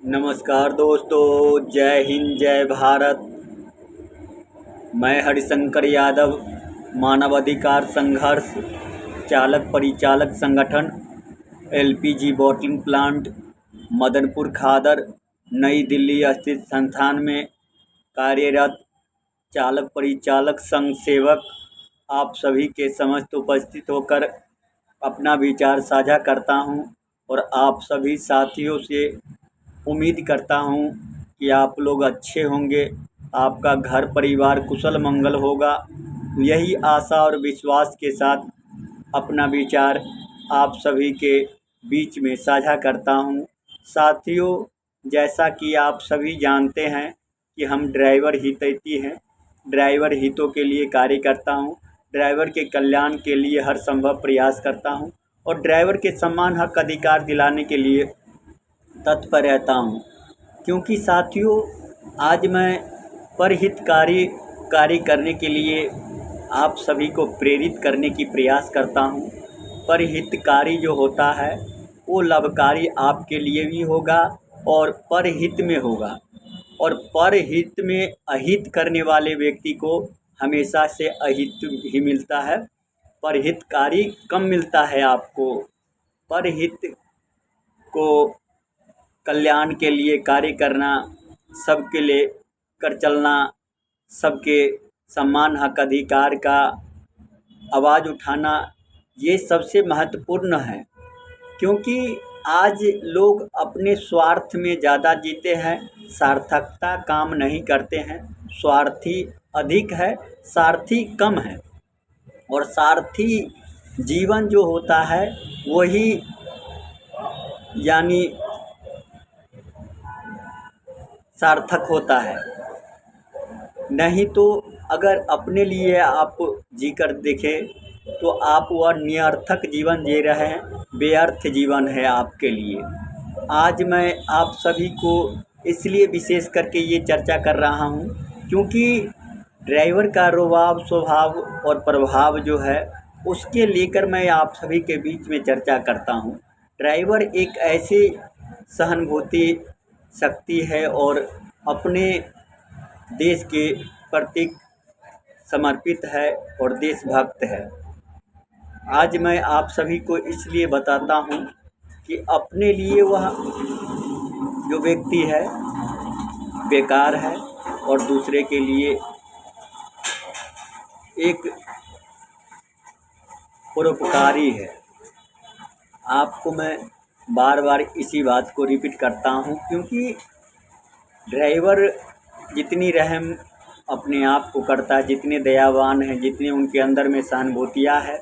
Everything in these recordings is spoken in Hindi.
नमस्कार दोस्तों, जय हिंद जय भारत। मैं हरिशंकर यादव, मानवाधिकार संघर्ष चालक परिचालक संगठन एलपीजी बॉटलिंग प्लांट मदनपुर खादर नई दिल्ली स्थित संस्थान में कार्यरत चालक परिचालक संघ सेवक आप सभी के समक्ष उपस्थित होकर अपना विचार साझा करता हूं और आप सभी साथियों से उम्मीद करता हूं कि आप लोग अच्छे होंगे, आपका घर परिवार कुशल मंगल होगा। यही आशा और विश्वास के साथ अपना विचार आप सभी के बीच में साझा करता हूं। साथियों, जैसा कि आप सभी जानते हैं कि हम ड्राइवर हितैषी हैं, ड्राइवर हितों के लिए कार्य करता हूं, ड्राइवर के कल्याण के लिए हर संभव प्रयास करता हूं और ड्राइवर के सम्मान हक अधिकार दिलाने के लिए तत्पर रहता हूँ। क्योंकि साथियों, आज मैं परहितकारी कार्य करने के लिए आप सभी को प्रेरित करने की प्रयास करता हूँ। परहितकारी जो होता है वो लाभकारी आपके लिए भी होगा और परहित में होगा, और परहित में अहित करने वाले व्यक्ति को हमेशा से अहित ही मिलता है, परहितकारी कम मिलता है आपको। परहित को कल्याण के लिए कार्य करना, सबके लिए कर चलना, सबके सम्मान हक अधिकार का आवाज़ उठाना, ये सबसे महत्वपूर्ण है। क्योंकि आज लोग अपने स्वार्थ में ज़्यादा जीते हैं, सार्थकता काम नहीं करते हैं। स्वार्थी अधिक है, सारथी कम है। और सारथी जीवन जो होता है वही यानी सार्थक होता है। नहीं तो अगर अपने लिए आप जीकर देखें तो आप वह निरर्थक जीवन जी रहे हैं, व्यर्थ जीवन है आपके लिए। आज मैं आप सभी को इसलिए विशेष करके ये चर्चा कर रहा हूँ क्योंकि ड्राइवर का रुबाब, स्वभाव और प्रभाव जो है उसके लेकर मैं आप सभी के बीच में चर्चा करता हूँ। ड्राइवर एक ऐसी सहानुभूति शक्ति है और अपने देश के प्रति समर्पित है और देशभक्त है। आज मैं आप सभी को इसलिए बताता हूँ कि अपने लिए वह जो व्यक्ति है बेकार है और दूसरे के लिए एक परोपकारी है। आपको मैं बार बार इसी बात को रिपीट करता हूँ क्योंकि ड्राइवर जितनी रहम अपने आप को करता है, जितने दयावान हैं, जितने उनके अंदर में सहानुभूतियाँ है,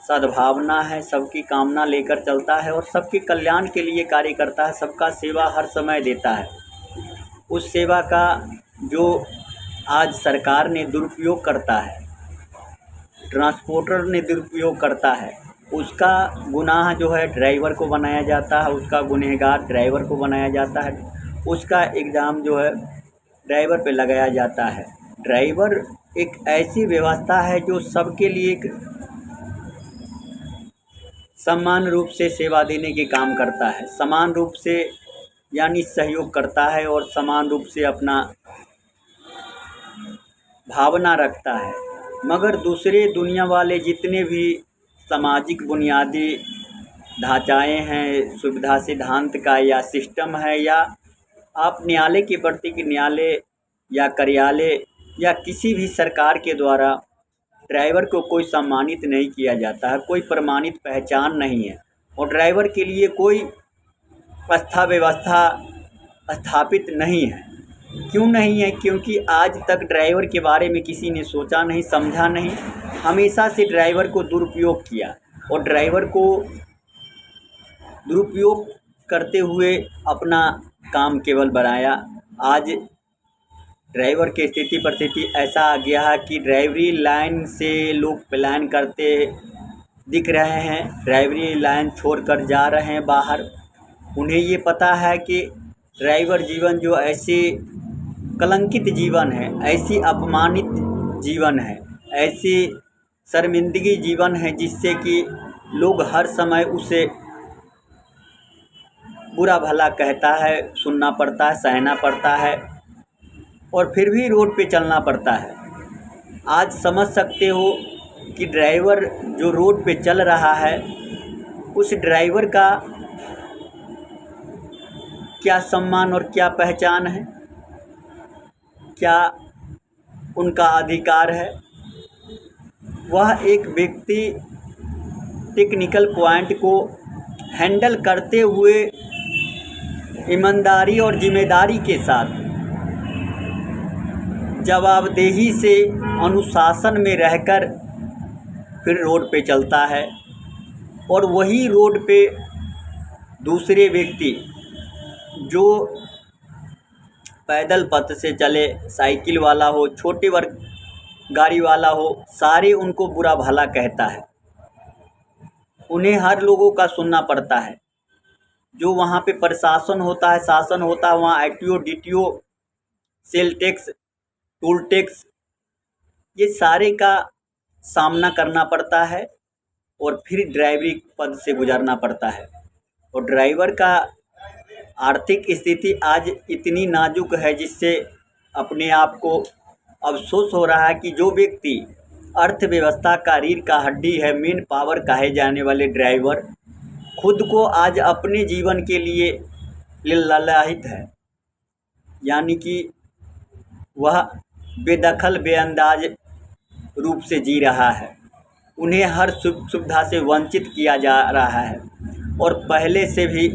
सद्भावना है, सबकी कामना लेकर चलता है और सबके कल्याण के लिए कार्य करता है, सबका सेवा हर समय देता है। उस सेवा का जो आज सरकार ने दुरुपयोग करता है, ट्रांसपोर्टर ने दुरुपयोग करता है, उसका गुनाह जो है ड्राइवर को बनाया जाता है, उसका गुनहगार ड्राइवर को बनाया जाता है, उसका इल्ज़ाम जो है ड्राइवर पे लगाया जाता है। ड्राइवर एक ऐसी व्यवस्था है जो सबके लिए एक समान रूप से सेवा देने के काम करता है, समान रूप से यानी सहयोग करता है और समान रूप से अपना भावना रखता है। मगर दूसरे दुनिया वाले जितने भी सामाजिक बुनियादी ढांचाएँ हैं, सुविधा सिद्धांत का या सिस्टम है, या आप न्यायालय के प्रति कि न्यायालय या कार्यालय या किसी भी सरकार के द्वारा ड्राइवर को कोई सम्मानित नहीं किया जाता है, कोई प्रमाणित पहचान नहीं है और ड्राइवर के लिए कोई व्यवस्था स्थापित नहीं है। क्यों नहीं है? क्योंकि आज तक ड्राइवर के बारे में किसी ने सोचा नहीं, समझा नहीं, हमेशा से ड्राइवर को दुरुपयोग किया और ड्राइवर को दुरुपयोग करते हुए अपना काम केवल बनाया। आज ड्राइवर की स्थिति परिस्थिति ऐसा आ गया है कि ड्राइवरी लाइन से लोग पलायन करते दिख रहे हैं, ड्राइवरी लाइन छोड़कर जा रहे हैं बाहर। उन्हें ये पता है कि ड्राइवर जीवन जो ऐसे कलंकित जीवन है, ऐसी अपमानित जीवन है, ऐसी शर्मिंदगी जीवन है जिससे कि लोग हर समय उसे बुरा भला कहता है, सुनना पड़ता है, सहना पड़ता है और फिर भी रोड पे चलना पड़ता है। आज समझ सकते हो कि ड्राइवर जो रोड पे चल रहा है उस ड्राइवर का क्या सम्मान और क्या पहचान है, क्या उनका अधिकार है। वह एक व्यक्ति टेक्निकल पॉइंट को हैंडल करते हुए ईमानदारी और जिम्मेदारी के साथ जवाबदेही से अनुशासन में रहकर फिर रोड पे चलता है और वही रोड पे दूसरे व्यक्ति जो पैदल पथ से चले, साइकिल वाला हो, छोटे वर्ग गाड़ी वाला हो, सारे उनको बुरा भला कहता है। उन्हें हर लोगों का सुनना पड़ता है। जो वहाँ पे प्रशासन होता है, शासन होता है, वहाँ ITO, DTO, sale tax, toll tax, ये सारे का सामना करना पड़ता है और फिर ड्राइवरी पद से गुजरना पड़ता है। और ड्राइवर का आर्थिक स्थिति आज इतनी नाजुक है जिससे अपने आप को अफसोस हो रहा है कि जो व्यक्ति अर्थव्यवस्था का रीढ़ का हड्डी है, मेन पावर कहे जाने वाले ड्राइवर, खुद को आज अपने जीवन के लिए ललायित है, यानी कि वह बेदखल बेअंदाज रूप से जी रहा है। उन्हें हर सुविधा से वंचित किया जा रहा है और पहले से भी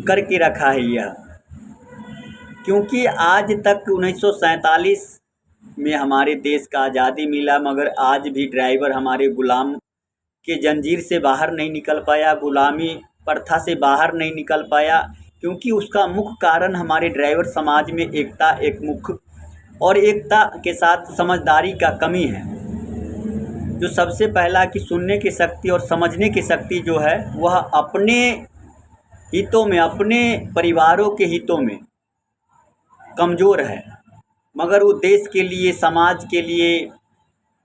करके रखा है यह, क्योंकि आज तक 1947 में हमारे देश का आज़ादी मिला, मगर आज भी ड्राइवर हमारे गुलाम के जंजीर से बाहर नहीं निकल पाया, गुलामी प्रथा से बाहर नहीं निकल पाया, क्योंकि उसका मुख्य कारण हमारे ड्राइवर समाज में एकता, एक मुख्य और एकता के साथ समझदारी का कमी है। जो सबसे पहला कि सुनने की शक्ति और समझने की शक्ति जो है वह अपने हितों में, अपने परिवारों के हितों में कमज़ोर है, मगर वो देश के लिए, समाज के लिए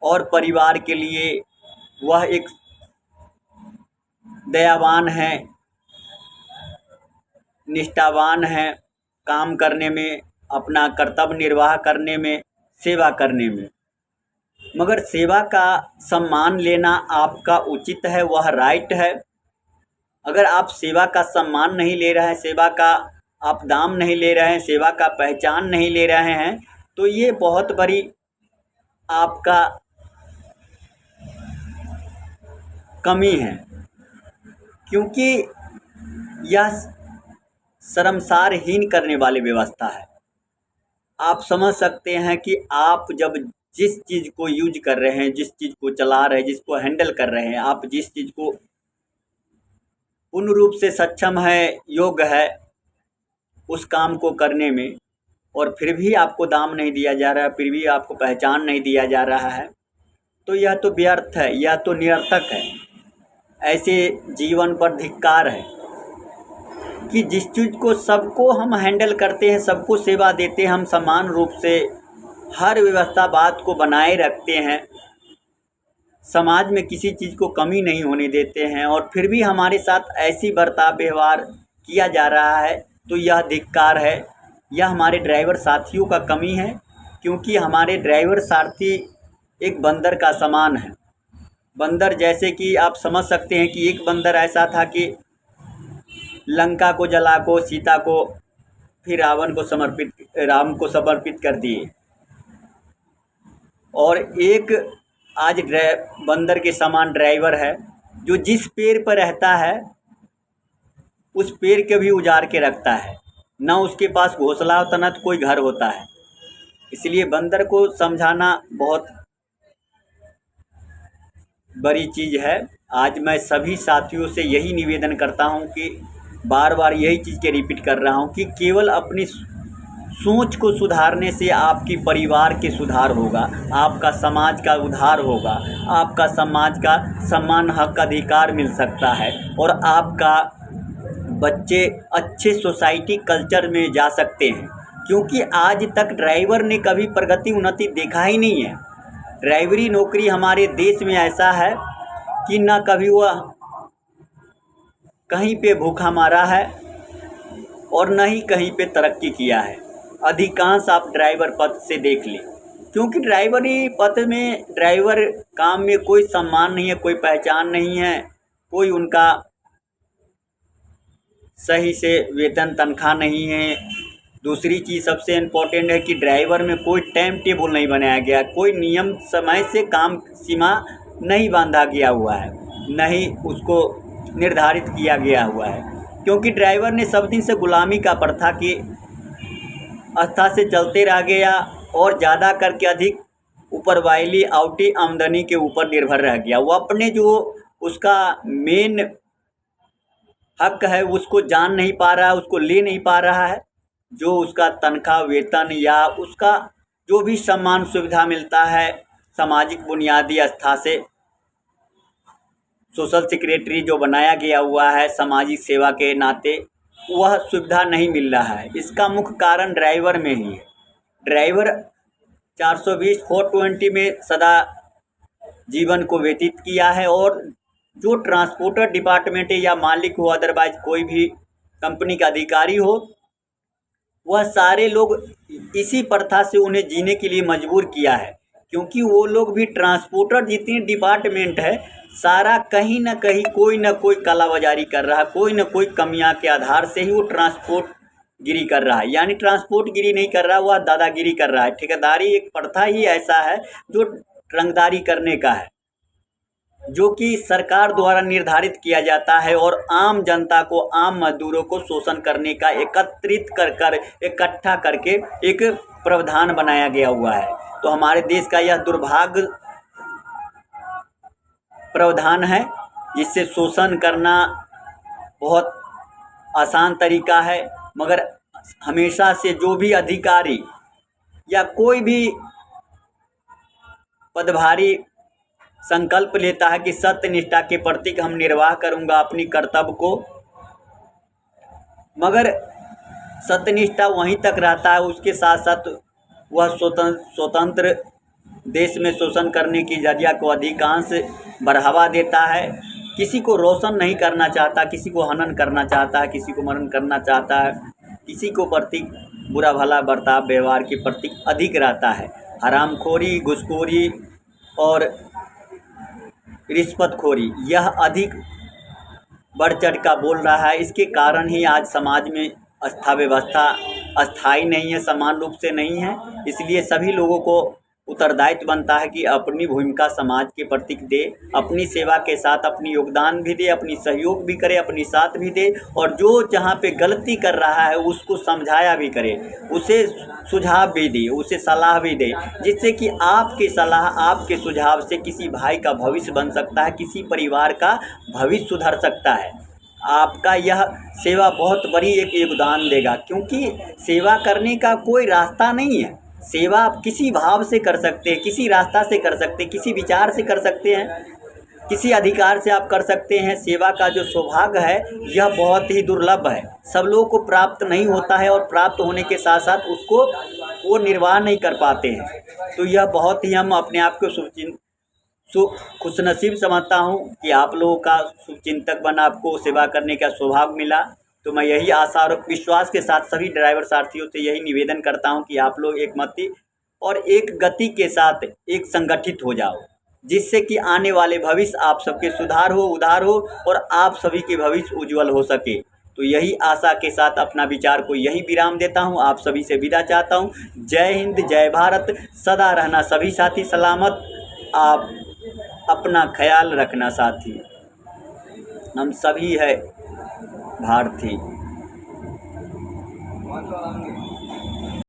और परिवार के लिए वह एक दयावान है, निष्ठावान है, काम करने में, अपना कर्तव्य निर्वाह करने में, सेवा करने में। मगर सेवा का सम्मान लेना आपका उचित है, वह राइट है। अगर आप सेवा का सम्मान नहीं ले रहे हैं, सेवा का आप दाम नहीं ले रहे हैं, सेवा का पहचान नहीं ले रहे हैं, तो ये बहुत बड़ी आपका कमी है, क्योंकि यह शर्मसारहीन करने वाली व्यवस्था है। आप समझ सकते हैं कि आप जब जिस चीज़ को यूज कर रहे हैं, जिस चीज़ को चला रहे हैं, जिसको हैंडल कर रहे हैं, आप जिस चीज़ को पूर्ण रूप से सक्षम है, योग्य है उस काम को करने में, और फिर भी आपको दाम नहीं दिया जा रहा है, फिर भी आपको पहचान नहीं दिया जा रहा है, तो यह तो व्यर्थ है, यह तो निरर्थक है। ऐसे जीवन पर धिक्कार है कि जिस चीज़ को सबको हम हैंडल करते हैं, सबको सेवा देते हैं, हम समान रूप से हर व्यवस्था बात को बनाए रखते हैं, समाज में किसी चीज़ को कमी नहीं होने देते हैं, और फिर भी हमारे साथ ऐसी बर्ताव व्यवहार किया जा रहा है, तो यह धिक्कार है। यह हमारे ड्राइवर साथियों का कमी है, क्योंकि हमारे ड्राइवर साथी एक बंदर का समान है। बंदर जैसे कि आप समझ सकते हैं कि एक बंदर ऐसा था कि लंका को जला को, सीता को, फिर राम को समर्पित कर दिए, और एक आज बंदर के समान ड्राइवर है जो जिस पेड़ पर रहता है उस पेड़ के भी उजाड़ के रखता है, ना उसके पास घोंसला होता, ना कोई घर होता है। इसलिए बंदर को समझाना बहुत बड़ी चीज़ है। आज मैं सभी साथियों से यही निवेदन करता हूं कि बार बार यही चीज़ के रिपीट कर रहा हूं कि केवल अपनी सोच को सुधारने से आपकी परिवार के सुधार होगा, आपका समाज का उद्धार होगा, आपका समाज का सम्मान, हक, अधिकार मिल सकता है, और आपका बच्चे अच्छे सोसाइटी कल्चर में जा सकते हैं। क्योंकि आज तक ड्राइवर ने कभी प्रगति उन्नति देखा ही नहीं है। ड्राइवरी नौकरी हमारे देश में ऐसा है कि ना कभी वह कहीं पे भूखा मारा है, और न ही कहीं पे तरक्की किया है। अधिकांश आप ड्राइवर पद से देख लें, क्योंकि ड्राइवरी पद में ड्राइवर काम में कोई सम्मान नहीं है, कोई पहचान नहीं है, कोई उनका सही से वेतन तनख्वाह नहीं है। दूसरी चीज़ सबसे इम्पोर्टेंट है कि ड्राइवर में कोई टाइम टेबल नहीं बनाया गया, कोई नियम समय से काम सीमा नहीं बांधा गया हुआ है, न ही उसको निर्धारित किया गया हुआ है। क्योंकि ड्राइवर ने सब दिन से गुलामी का प्रथा की आस्था से चलते रह गया और ज़्यादा करके अधिक ऊपरवाइली आवटी आमदनी के ऊपर निर्भर रह गया। वो अपने जो उसका मेन हक है उसको जान नहीं पा रहा है, उसको ले नहीं पा रहा है। जो उसका तनख्वाह वेतन या उसका जो भी सम्मान सुविधा मिलता है सामाजिक बुनियादी आस्था से, सोशल सेक्रेटरी जो बनाया गया हुआ है सामाजिक सेवा के नाते, वह सुविधा नहीं मिल रहा है। इसका मुख्य कारण ड्राइवर में ही है। ड्राइवर 420/420 में सदा जीवन को व्यतीत किया है और जो ट्रांसपोर्टर डिपार्टमेंट या मालिक हो, अदरवाइज कोई भी कंपनी का अधिकारी हो, वह सारे लोग इसी प्रथा से उन्हें जीने के लिए मजबूर किया है। क्योंकि वो लोग भी ट्रांसपोर्टर जितने डिपार्टमेंट है सारा कहीं ना कहीं कोई ना कोई कालाबाजारी कर रहा है, कोई ना कोई कमियां के आधार से ही वो ट्रांसपोर्ट गिरी कर रहा है। यानी ट्रांसपोर्ट गिरी नहीं कर रहा, वह दादागिरी कर रहा है। ठेकेदारी एक प्रथा ही ऐसा है जो रंगदारी करने का है, जो कि सरकार द्वारा निर्धारित किया जाता है और आम जनता को, आम मजदूरों को शोषण करने का एकत्रित कर इकट्ठा करके एक प्रावधान बनाया गया हुआ है। तो हमारे देश का यह दुर्भाग्य प्रावधान है, जिससे शोषण करना बहुत आसान तरीका है। मगर हमेशा से जो भी अधिकारी या कोई भी पदभारी संकल्प लेता है कि सत्य निष्ठा के प्रतीक हम निर्वाह करूंगा अपनी कर्तव्य को, मगर सत्यनिष्ठा वहीं तक रहता है। उसके साथ साथ वह स्वतंत्र देश में शोषण करने की जरिया को अधिकांश बढ़ावा देता है। किसी को रोशन नहीं करना चाहता, किसी को हनन करना चाहता है, किसी को मरण करना चाहता है, किसी को प्रति बुरा भला बर्ताव व्यवहार के प्रति अधिक रहता है। हरामखोरी, घूसखोरी और रिश्वतखोरी यह अधिक बढ़ चढ़ का बोल रहा है। इसके कारण ही आज समाज में व्यवस्था अस्थाई नहीं है, समान रूप से नहीं है। इसलिए सभी लोगों को उत्तरदायित्व बनता है कि अपनी भूमिका समाज के प्रति दे, अपनी सेवा के साथ अपनी योगदान भी दे, अपनी सहयोग भी करे, अपनी साथ भी दे, और जो जहाँ पे गलती कर रहा है उसको समझाया भी करे, उसे सुझाव भी दे, उसे सलाह भी दे, जिससे कि आपकी सलाह, आपके सुझाव से किसी भाई का भविष्य बन सकता है, किसी परिवार का भविष्य सुधर सकता है। आपका यह सेवा बहुत बड़ी एक योगदान देगा, क्योंकि सेवा करने का कोई रास्ता नहीं है। सेवा आप किसी भाव से कर सकते हैं, किसी रास्ता से कर सकते हैं, किसी विचार से कर सकते हैं, किसी अधिकार से आप कर सकते हैं। सेवा का जो सौभाग्य है यह बहुत ही दुर्लभ है, सब लोगों को प्राप्त नहीं होता है, और प्राप्त होने के साथ साथ उसको वो निर्वाह नहीं कर पाते हैं। तो यह बहुत ही, हम अपने आप को खुशनसीब समझता हूँ कि आप लोगों का शुभचिंतक बन आपको सेवा करने का सौभाग्य मिला। तो मैं यही आशा और विश्वास के साथ सभी ड्राइवर साथियों से यही निवेदन करता हूं कि आप लोग एक मति और एक गति के साथ एक संगठित हो जाओ, जिससे कि आने वाले भविष्य आप सबके सुधार हो, उधार हो, और आप सभी के भविष्य उज्जवल हो सके। तो यही आशा के साथ अपना विचार को यही विराम देता हूं, आप सभी से विदा चाहता हूं। जय हिंद, जय भारत। सदा रहना सभी साथी सलामत। आप अपना ख्याल रखना साथी, हम सभी है भारती।